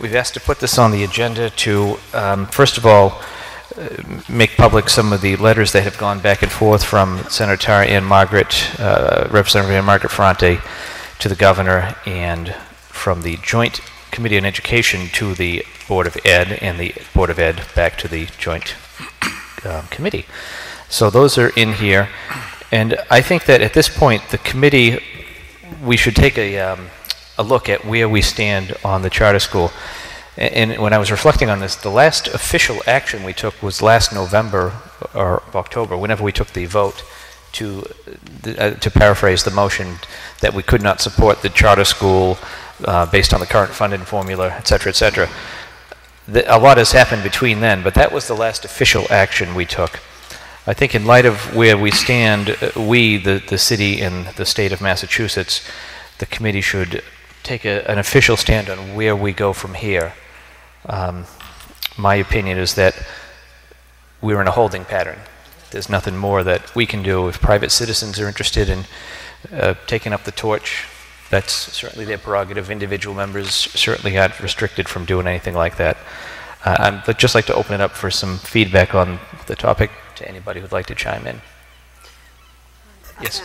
we've asked to put this on the agenda to, first of all, make public some of the letters that have gone back and forth from Senator Tara Ann Margaret, Representative Ann Margaret Ferrante, to the governor, and from the Joint Committee on Education to the Board of Ed, and the Board of Ed back to the Joint Committee. So those are in here, and I think that at this point, the committee, we should take a look at where we stand on the charter school. And when I was reflecting on this, the last official action we took was last November or October, whenever we took the vote to paraphrase the motion, that we could not support the charter school based on the current funding formula, et cetera, et cetera. A lot has happened between then, but that was the last official action we took. I think in light of where we stand, we, the city and the state of Massachusetts, the committee should take an official stand on where we go from here. My opinion is that we're in a holding pattern. There's nothing more that we can do. If private citizens are interested in taking up the torch, that's certainly their prerogative. Individual members certainly aren't restricted from doing anything like that. I'd just like to open it up for some feedback on the topic to anybody who'd like to chime in. Yes.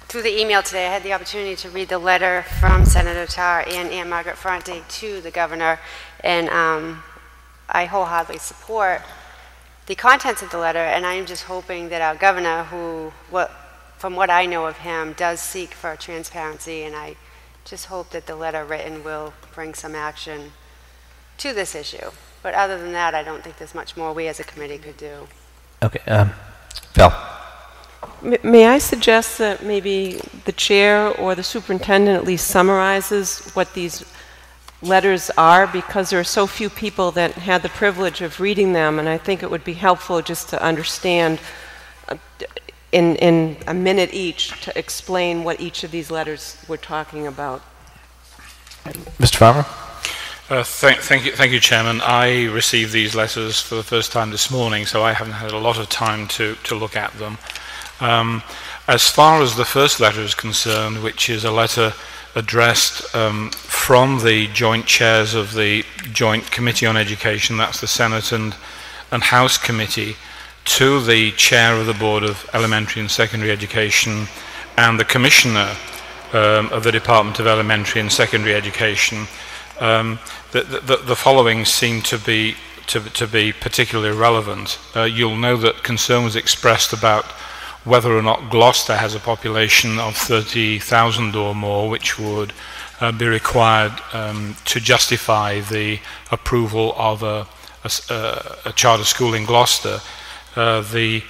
Through the email today, I had the opportunity to read the letter from Senator Tara and Ann Margaret Ferrante to the governor, and I wholeheartedly support the contents of the letter, and I am just hoping that our governor, who, from what I know of him, does seek for transparency, and I just hope that the letter written will bring some action to this issue. But other than that, I don't think there's much more we as a committee could do. Okay, Val. May I suggest that maybe the chair or the superintendent at least summarizes what these letters are, because there are so few people that had the privilege of reading them, and I think it would be helpful just to understand in a minute each to explain what each of these letters we're talking about. Mr. Farmer? Thank you, Chairman. I received these letters for the first time this morning, so I haven't had a lot of time to look at them. As far as the first letter is concerned, which is a letter addressed from the joint chairs of the Joint Committee on Education, that's the Senate and House Committee, to the chair of the Board of Elementary and Secondary Education and the Commissioner of the Department of Elementary and Secondary Education, the following seem to be particularly relevant. You'll know that concern was expressed about whether or not Gloucester has a population of 30,000 or more, which would be required to justify the approval of a charter school in Gloucester. The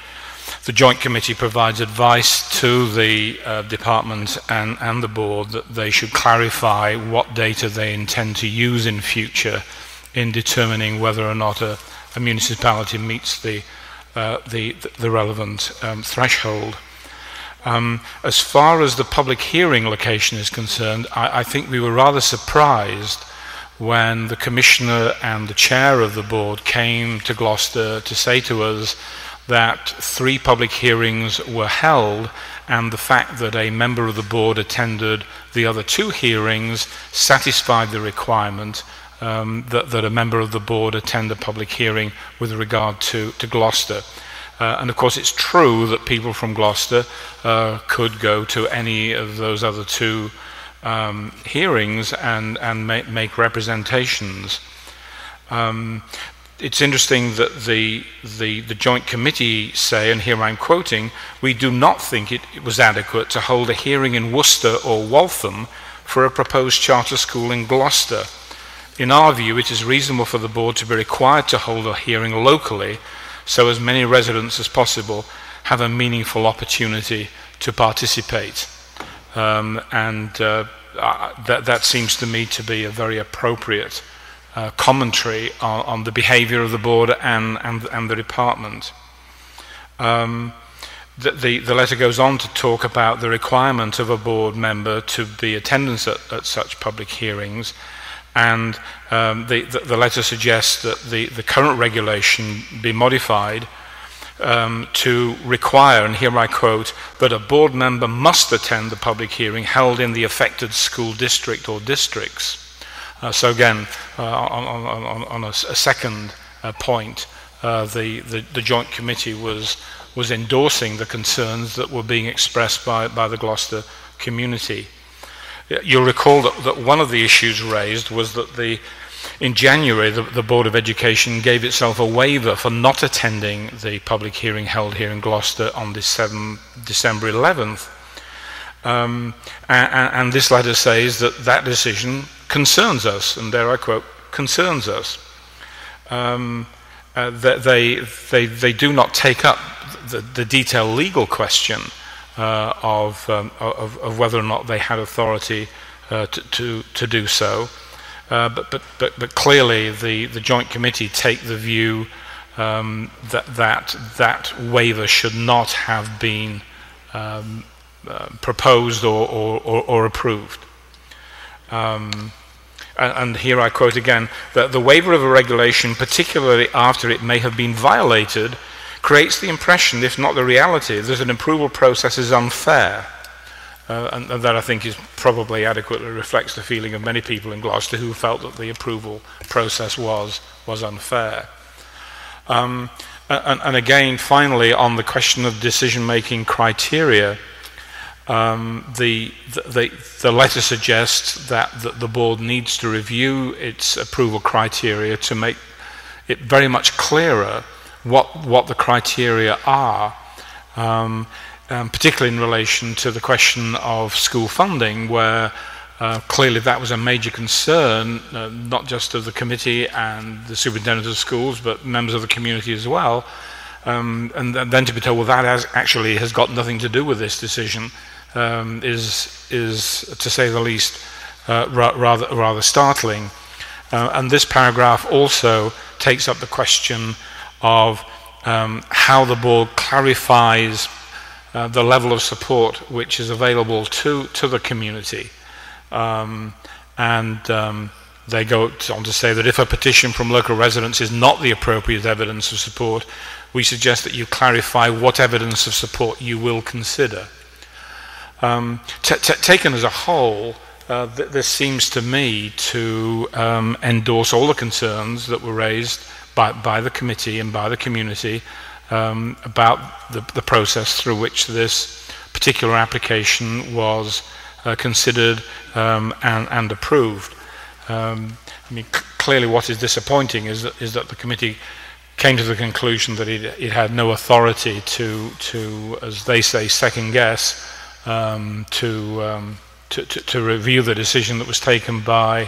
Joint Committee provides advice to the department and the board that they should clarify what data they intend to use in future in determining whether or not a municipality meets the relevant threshold. As far as the public hearing location is concerned, I think we were rather surprised when the Commissioner and the Chair of the board came to Gloucester to say to us that 3 public hearings were held, and the fact that a member of the board attended the other 2 hearings satisfied the requirement that a member of the board attend a public hearing with regard to Gloucester. And of course it's true that people from Gloucester could go to any of those other 2 hearings and make representations. It's interesting that the Joint Committee say, and here I'm quoting, "We do not think it was adequate to hold a hearing in Worcester or Waltham for a proposed charter school in Gloucester. In our view, it is reasonable for the board to be required to hold a hearing locally so as many residents as possible have a meaningful opportunity to participate." That seems to me to be a very appropriate commentary on the behavior of the board and the department. The letter goes on to talk about the requirement of a board member to be attendance at such public hearings, and the letter suggests that the current regulation be modified to require, and here I quote, that a board member must attend the public hearing held in the affected school district or districts. So again, on a second point, the Joint Committee was endorsing the concerns that were being expressed by the Gloucester community. You'll recall that one of the issues raised was that in January, the Board of Education gave itself a waiver for not attending the public hearing held here in Gloucester on December 11th. And this letter says that decision concerns us, and there I quote, concerns us. That they do not take up the detailed legal question of whether or not they had authority to do so. But clearly the Joint Committee take the view that waiver should not have been proposed or approved. And here I quote again, that the waiver of a regulation, particularly after it may have been violated, creates the impression, if not the reality, that an approval process is unfair. And that I think is probably adequately reflects the feeling of many people in Gloucester who felt that the approval process was unfair. And again, finally, on the question of decision-making criteria, the letter suggests that the board needs to review its approval criteria to make it very much clearer what the criteria are, particularly in relation to the question of school funding, where clearly that was a major concern, not just of the committee and the superintendent of schools, but members of the community as well. And then to be told, well, that has got nothing to do with this decision, is to say the least rather startling. And this paragraph also takes up the question of how the board clarifies the level of support which is available to the community. They go on to say that if a petition from local residents is not the appropriate evidence of support, we suggest that you clarify what evidence of support you will consider. Taken as a whole, this seems to me to endorse all the concerns that were raised by the committee and by the community about the process through which this particular application was considered and approved. I mean, clearly what is disappointing is that the committee came to the conclusion that it had no authority to, as they say, second guess, to review the decision that was taken by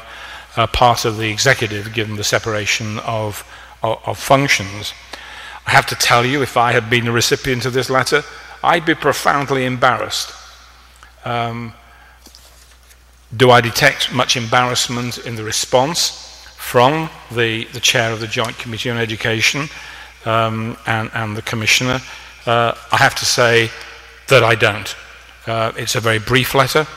part of the executive, given the separation of functions. I have to tell you, if I had been a recipient of this letter, I'd be profoundly embarrassed. Do I detect much embarrassment in the response from the chair of the Joint Committee on Education and the Commissioner? I have to say that I don't. It's a very brief letter.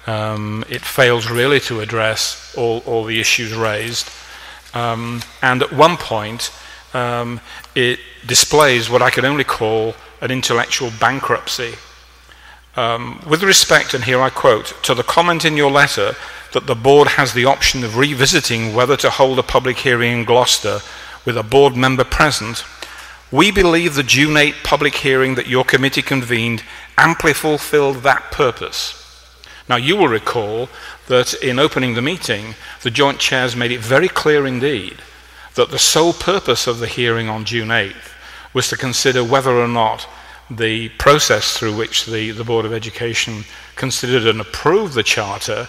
It fails really to address all the issues raised. And at one point, it displays what I could only call an intellectual bankruptcy. With respect, and here I quote, to the comment in your letter that the board has the option of revisiting whether to hold a public hearing in Gloucester with a board member present, we believe the June 8 public hearing that your committee convened amply fulfilled that purpose. Now, you will recall that in opening the meeting, the joint chairs made it very clear indeed that the sole purpose of the hearing on June 8th was to consider whether or not the process through which the Board of Education considered and approved the Charter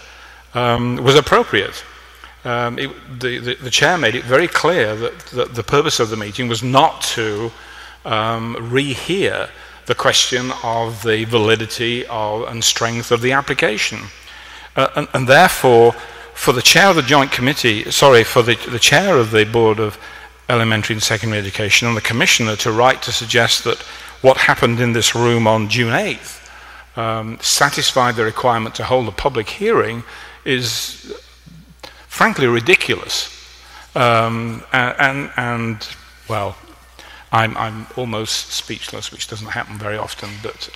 was appropriate. The chair made it very clear that the purpose of the meeting was not to rehear the question of the validity and strength of the application. And therefore, for the chair of the Joint Committee, for the chair of the Board of Elementary and Secondary Education and the Commissioner to write to suggest that what happened in this room on June 8th satisfied the requirement to hold a public hearing is frankly ridiculous. Well, I'm almost speechless, which doesn't happen very often. But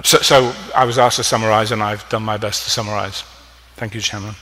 so I was asked to summarize, and I've done my best to summarize. Thank you, Chairman.